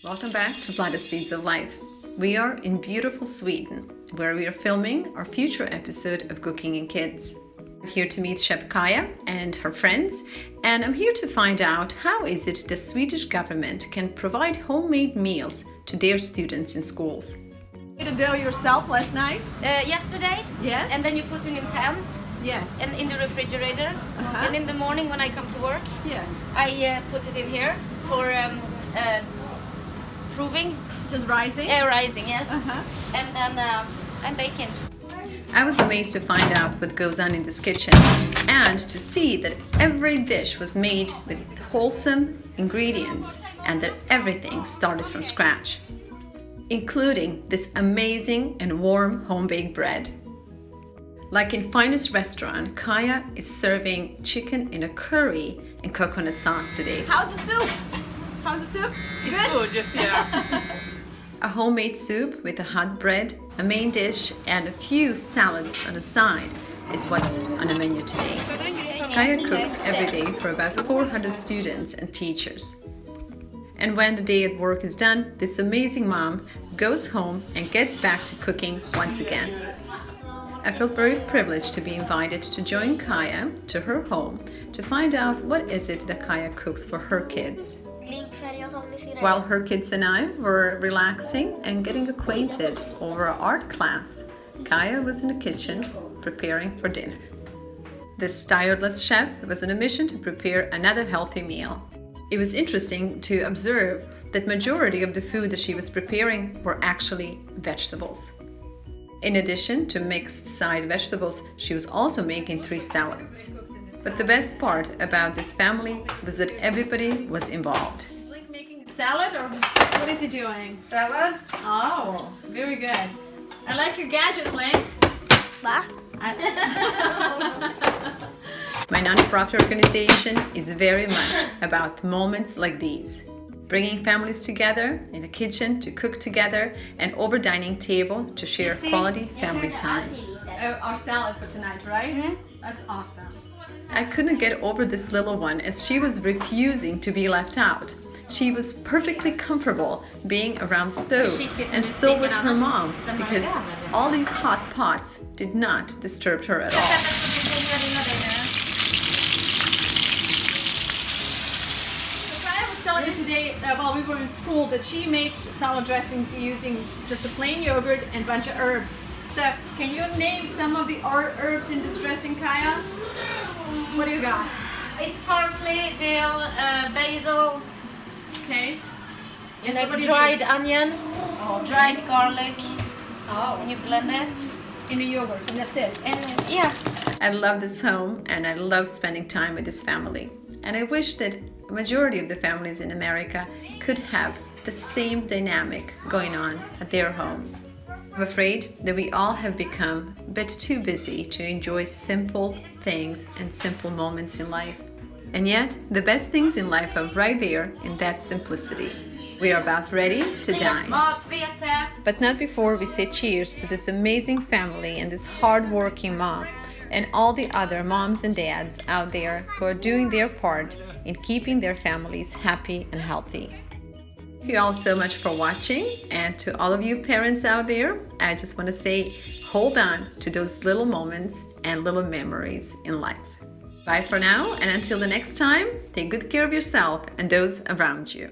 Welcome back to VLADA'S of Life. We are in beautiful Sweden, where we are filming our future episode of Cooking and Kids. I'm here to meet Chef Kaja and her friends, and I'm here to find out how is it the Swedish government can provide homemade meals to their students in schools. You made the dough yourself last night? Yesterday. Yes. And then you put it in pans. Yes. And in the refrigerator. And in the morning when I come to work, Yes. I put it in here for proving. Just rising? Rising, yes. Uh-huh. And then I'm baking. I was amazed to find out what goes on in this kitchen and to see that every dish was made with wholesome ingredients and that everything started from scratch, including this amazing and warm home-baked bread. Like in finest restaurant, Kaja is serving chicken in a curry and coconut sauce today. How's the soup? How's the soup? Good? Yeah. A homemade soup with a hot bread, a main dish, and a few salads on the side is what's on the menu today. Kaja cooks every day for about 400 students and teachers. And when the day at work is done, this amazing mom goes home and gets back to cooking once again. I felt very privileged to be invited to join Kaja to her home to find out what is it that Kaja cooks for her kids. While her kids and I were relaxing and getting acquainted over our art class, Kaja was in the kitchen preparing for dinner. This tireless chef was on a mission to prepare another healthy meal. It was interesting to observe that majority of the food that she was preparing were actually vegetables. In addition to mixed side vegetables, she was also making 3 salads. But the best part about this family was that everybody was involved. Is Link making a salad or what is he doing? Salad. Oh, very good. I like your gadget, Link. What? My non-profit organization is very much about moments like these. Bringing families together in a kitchen to cook together and over dining table to share quality family time. Our salad for tonight, right? That's awesome. I couldn't get over this little one as she was refusing to be left out. She was perfectly comfortable being around stove, and so was her mom, because all these hot pots did not disturb her at all. Kaja was telling me today while we were in school that she makes salad dressings using just a plain yogurt and a bunch of herbs. So can you name some of the herbs in this dressing, Kaja? What do you got? It's parsley, dill, basil, Okay. and so what a do you dried do? onion, dried garlic, and you blend it. In the yogurt, and that's it. And yeah. I love this home and I love spending time with this family. And I wish that a majority of the families in America could have the same dynamic going on at their homes. I'm afraid that we all have become a bit too busy to enjoy simple things and simple moments in life. And yet, the best things in life are right there in that simplicity. We are about ready to dine. But not before we say cheers to this amazing family and this hard-working mom and all the other moms and dads out there who are doing their part in keeping their families happy and healthy. Thank you all so much for watching, and to all of you parents out there, I just want to say hold on to those little moments and little memories in life. Bye for now, and until the next time, take good care of yourself and those around you.